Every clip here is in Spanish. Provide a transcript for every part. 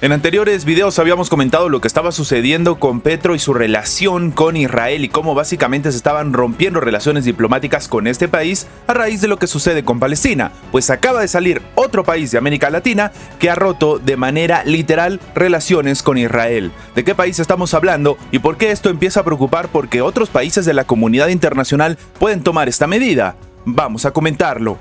En anteriores videos habíamos comentado lo que estaba sucediendo con Petro y su relación con Israel y cómo básicamente se estaban rompiendo relaciones diplomáticas con este país a raíz de lo que sucede con Palestina, pues acaba de salir otro país de América Latina que ha roto de manera literal relaciones con Israel. ¿De qué país estamos hablando y por qué esto empieza a preocupar porque otros países de la comunidad internacional pueden tomar esta medida? Vamos a comentarlo.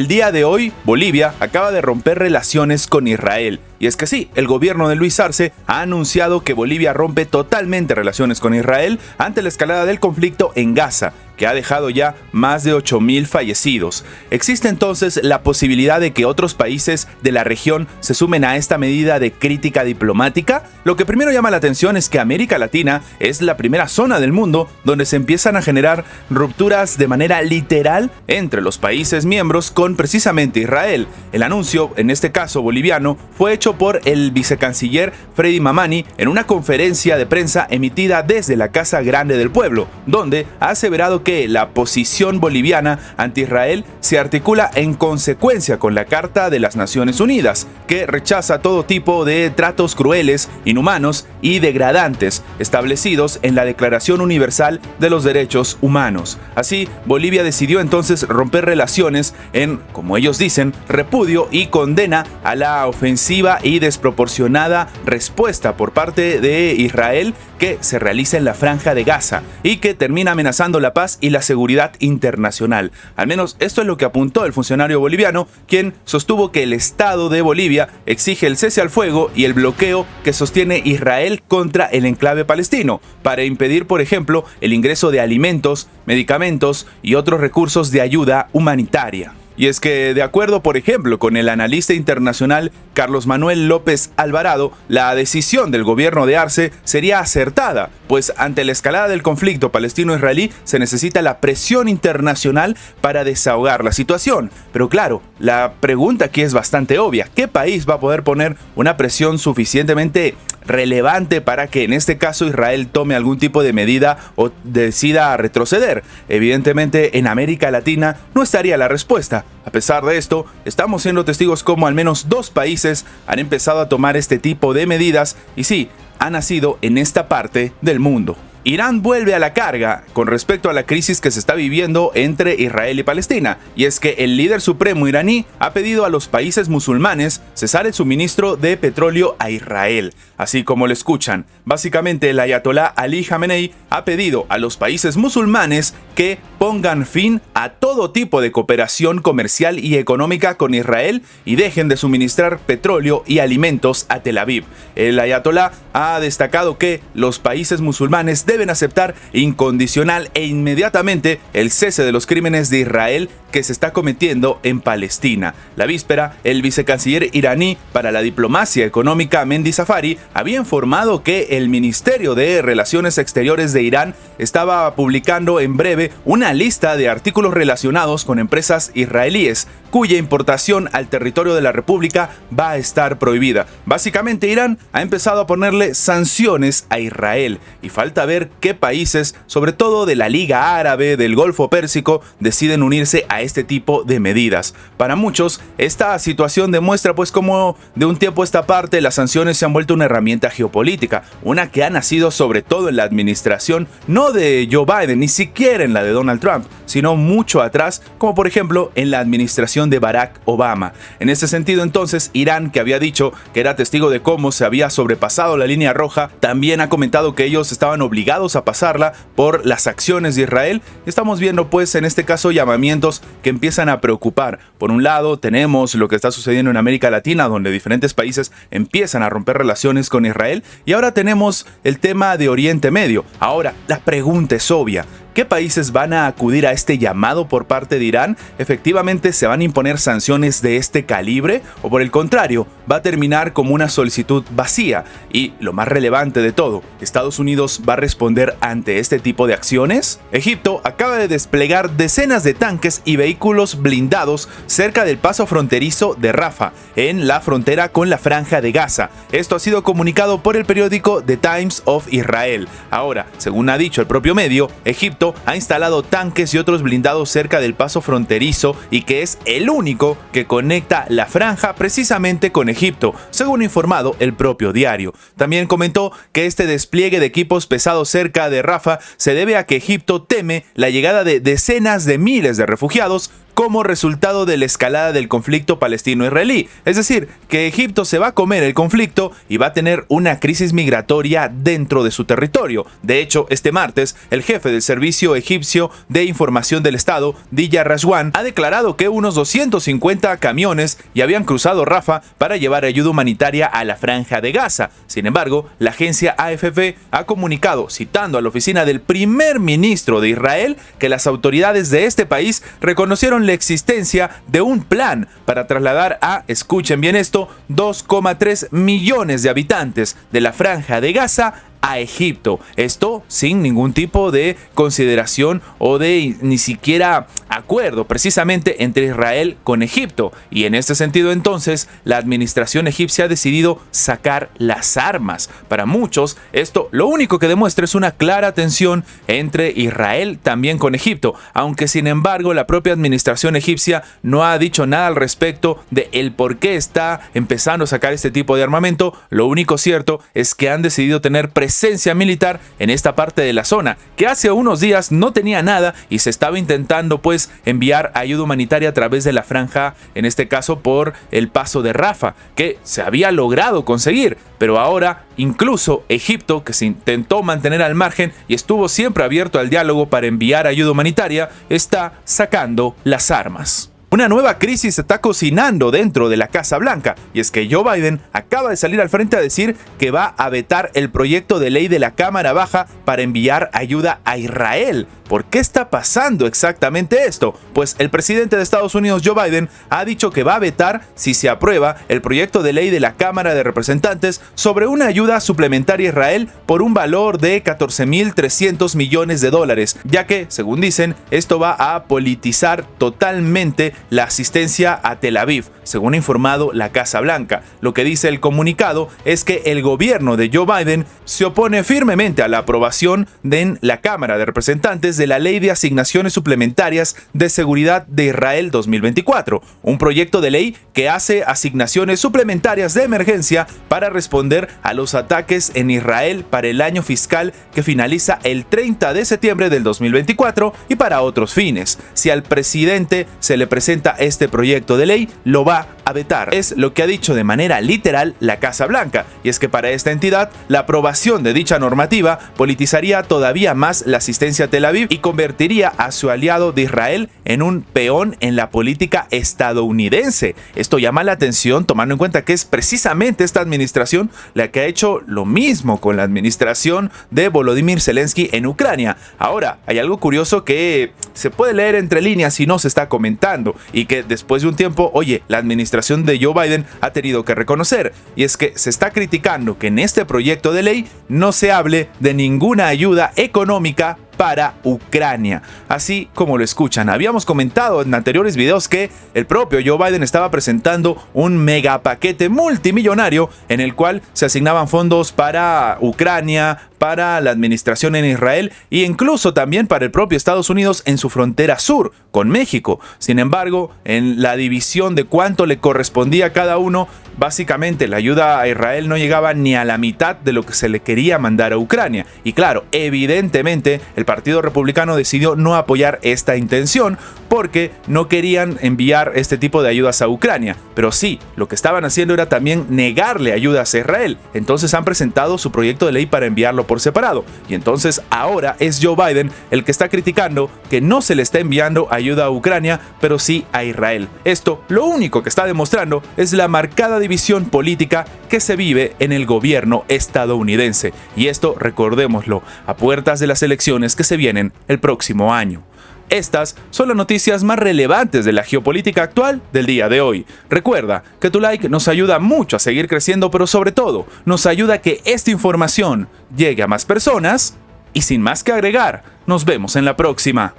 El día de hoy, Bolivia acaba de romper relaciones con Israel. Y es que sí, el gobierno de Luis Arce ha anunciado que Bolivia rompe totalmente relaciones con Israel ante la escalada del conflicto en Gaza, que ha dejado ya más de 8.000 fallecidos. ¿Existe entonces la posibilidad de que otros países de la región se sumen a esta medida de crítica diplomática? Lo que primero llama la atención es que América Latina es la primera zona del mundo donde se empiezan a generar rupturas de manera literal entre los países miembros con precisamente Israel. El anuncio, en este caso boliviano, fue hecho por el vicecanciller Freddy Mamani en una conferencia de prensa emitida desde la Casa Grande del Pueblo, donde ha aseverado que la posición boliviana ante Israel se articula en consecuencia con la Carta de las Naciones Unidas, que rechaza todo tipo de tratos crueles, inhumanos y degradantes establecidos en la Declaración Universal de los Derechos Humanos. Así, Bolivia decidió entonces romper relaciones en, como ellos dicen, repudio y condena a la ofensiva y desproporcionada respuesta por parte de Israel que se realiza en la Franja de Gaza y que termina amenazando la paz y la seguridad internacional. Al menos esto es lo que apuntó el funcionario boliviano, quien sostuvo que el Estado de Bolivia exige el cese al fuego y el bloqueo que sostiene Israel contra el enclave palestino, para impedir, por ejemplo, el ingreso de alimentos, medicamentos y otros recursos de ayuda humanitaria. Y es que, de acuerdo, por ejemplo, con el analista internacional Carlos Manuel López Alvarado, la decisión del gobierno de Arce sería acertada, pues ante la escalada del conflicto palestino-israelí se necesita la presión internacional para desahogar la situación. Pero claro, la pregunta aquí es bastante obvia. ¿Qué país va a poder poner una presión suficientemente relevante para que en este caso Israel tome algún tipo de medida o decida retroceder? Evidentemente en América Latina no estaría la respuesta. A pesar de esto, estamos siendo testigos como al menos dos países han empezado a tomar este tipo de medidas y sí, ha nacido en esta parte del mundo. Irán vuelve a la carga con respecto a la crisis que se está viviendo entre Israel y Palestina, y es que el líder supremo iraní ha pedido a los países musulmanes cesar el suministro de petróleo a Israel, así como lo escuchan. Básicamente el ayatolá Ali Khamenei ha pedido a los países musulmanes que pongan fin a todo tipo de cooperación comercial y económica con Israel y dejen de suministrar petróleo y alimentos a Tel Aviv. El ayatolá ha destacado que los países musulmanes deben aceptar incondicional e inmediatamente el cese de los crímenes de Israel que se está cometiendo en Palestina. La víspera, el vicecanciller iraní para la diplomacia económica Mendy Safari había informado que el Ministerio de Relaciones Exteriores de Irán estaba publicando en breve una lista de artículos relacionados con empresas israelíes cuya importación al territorio de la República va a estar prohibida. Básicamente Irán ha empezado a ponerle sanciones a Israel y falta ver qué países, sobre todo de la Liga Árabe, del Golfo Pérsico, deciden unirse a este tipo de medidas. Para muchos, esta situación demuestra pues cómo de un tiempo a esta parte las sanciones se han vuelto una herramienta geopolítica, una que ha nacido sobre todo en la administración no de Joe Biden, ni siquiera en la de Donald Trump, sino mucho atrás, como por ejemplo en la administración de Barack Obama. En ese sentido entonces, Irán, que había dicho que era testigo de cómo se había sobrepasado la línea roja, también ha comentado que ellos estaban obligados a pasarla por las acciones de Israel. Estamos viendo pues en este caso llamamientos que empiezan a preocupar. Por un lado tenemos lo que está sucediendo en América Latina, donde diferentes países empiezan a romper relaciones con Israel, y ahora tenemos el tema de Oriente Medio. Ahora, la pregunta es obvia. ¿Qué países van a acudir a este llamado por parte de Irán? ¿Efectivamente se van a imponer sanciones de este calibre? ¿O por el contrario, va a terminar como una solicitud vacía? Y lo más relevante de todo, ¿Estados Unidos va a responder ante este tipo de acciones? Egipto acaba de desplegar decenas de tanques y vehículos blindados cerca del paso fronterizo de Rafah, en la frontera con la Franja de Gaza. Esto ha sido comunicado por el periódico The Times of Israel. Ahora, según ha dicho el propio medio, Egipto Egipto ha instalado tanques y otros blindados cerca del paso fronterizo y que es el único que conecta la franja precisamente con Egipto, según informado el propio diario. También comentó que este despliegue de equipos pesados cerca de Rafah se debe a que Egipto teme la llegada de decenas de miles de refugiados como resultado de la escalada del conflicto palestino-israelí. Es decir, que Egipto se va a comer el conflicto y va a tener una crisis migratoria dentro de su territorio. De hecho, este martes, el jefe del Servicio Egipcio de Información del Estado, Diyar Rashwan, ha declarado que unos 250 camiones ya habían cruzado Rafah para llevar ayuda humanitaria a la franja de Gaza. Sin embargo, la agencia AFP ha comunicado, citando a la oficina del primer ministro de Israel, que las autoridades de este país reconocieron la existencia de un plan para trasladar a, escuchen bien esto, 2,3 millones de habitantes de la franja de Gaza a Egipto. Esto sin ningún tipo de consideración o de ni siquiera acuerdo precisamente entre Israel con Egipto. Y en este sentido entonces la administración egipcia ha decidido sacar las armas. Para muchos esto lo único que demuestra es una clara tensión entre Israel también con Egipto, aunque sin embargo la propia administración egipcia no ha dicho nada al respecto de el por qué está empezando a sacar este tipo de armamento. Lo único cierto es que han decidido tener presencia militar en esta parte de la zona, que hace unos días no tenía nada y se estaba intentando pues enviar ayuda humanitaria a través de la franja, en este caso por el paso de Rafah, que se había logrado conseguir, pero ahora incluso Egipto, que se intentó mantener al margen y estuvo siempre abierto al diálogo para enviar ayuda humanitaria, está sacando las armas. Una nueva crisis se está cocinando dentro de la Casa Blanca, y es que Joe Biden acaba de salir al frente a decir que va a vetar el proyecto de ley de la Cámara Baja para enviar ayuda a Israel. ¿Por qué está pasando exactamente esto? Pues el presidente de Estados Unidos, Joe Biden, ha dicho que va a vetar, si se aprueba, el proyecto de ley de la Cámara de Representantes sobre una ayuda suplementaria a Israel por un valor de 14.300 millones de dólares, ya que, según dicen, esto va a politizar totalmente la asistencia a Tel Aviv, según ha informado la Casa Blanca. Lo que dice el comunicado es que el gobierno de Joe Biden se opone firmemente a la aprobación en la Cámara de Representantes de la Ley de Asignaciones Suplementarias de Seguridad de Israel 2024, un proyecto de ley que hace asignaciones suplementarias de emergencia para responder a los ataques en Israel para el año fiscal que finaliza el 30 de septiembre del 2024 y para otros fines. Si al presidente se le presenta este proyecto de ley, lo va a vetar. Es lo que ha dicho de manera literal la Casa Blanca, y es que para esta entidad la aprobación de dicha normativa politizaría todavía más la asistencia a Tel Aviv y convertiría a su aliado de Israel en un peón en la política estadounidense. Esto llama la atención tomando en cuenta que es precisamente esta administración la que ha hecho lo mismo con la administración de Volodymyr Zelensky en Ucrania. Ahora, hay algo curioso que se puede leer entre líneas y no se está comentando, y que después de un tiempo, oye, la administración de Joe Biden ha tenido que reconocer, y es que se está criticando que en este proyecto de ley no se hable de ninguna ayuda económica para Ucrania. Así como lo escuchan, habíamos comentado en anteriores videos que el propio Joe Biden estaba presentando un mega paquete multimillonario en el cual se asignaban fondos para Ucrania, para la administración en Israel e incluso también para el propio Estados Unidos en su frontera sur con México. Sin embargo, en la división de cuánto le correspondía a cada uno, básicamente la ayuda a Israel no llegaba ni a la mitad de lo que se le quería mandar a Ucrania. Y claro, evidentemente el Partido Republicano decidió no apoyar esta intención porque no querían enviar este tipo de ayudas a Ucrania. Pero sí, lo que estaban haciendo era también negarle ayudas a Israel. Entonces han presentado su proyecto de ley para enviarlo por separado. Y entonces ahora es Joe Biden el que está criticando que no se le está enviando ayuda a Ucrania, pero sí a Israel. Esto lo único que está demostrando es la marcada división política que se vive en el gobierno estadounidense. Y esto, recordémoslo, a puertas de las elecciones que se vienen el próximo año. Estas son las noticias más relevantes de la geopolítica actual del día de hoy. Recuerda que tu like nos ayuda mucho a seguir creciendo, pero sobre todo nos ayuda a que esta información llegue a más personas. Y sin más que agregar, nos vemos en la próxima.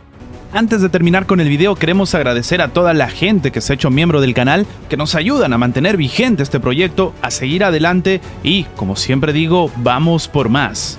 Antes de terminar con el video, queremos agradecer a toda la gente que se ha hecho miembro del canal, que nos ayudan a mantener vigente este proyecto, a seguir adelante y, como siempre digo, vamos por más.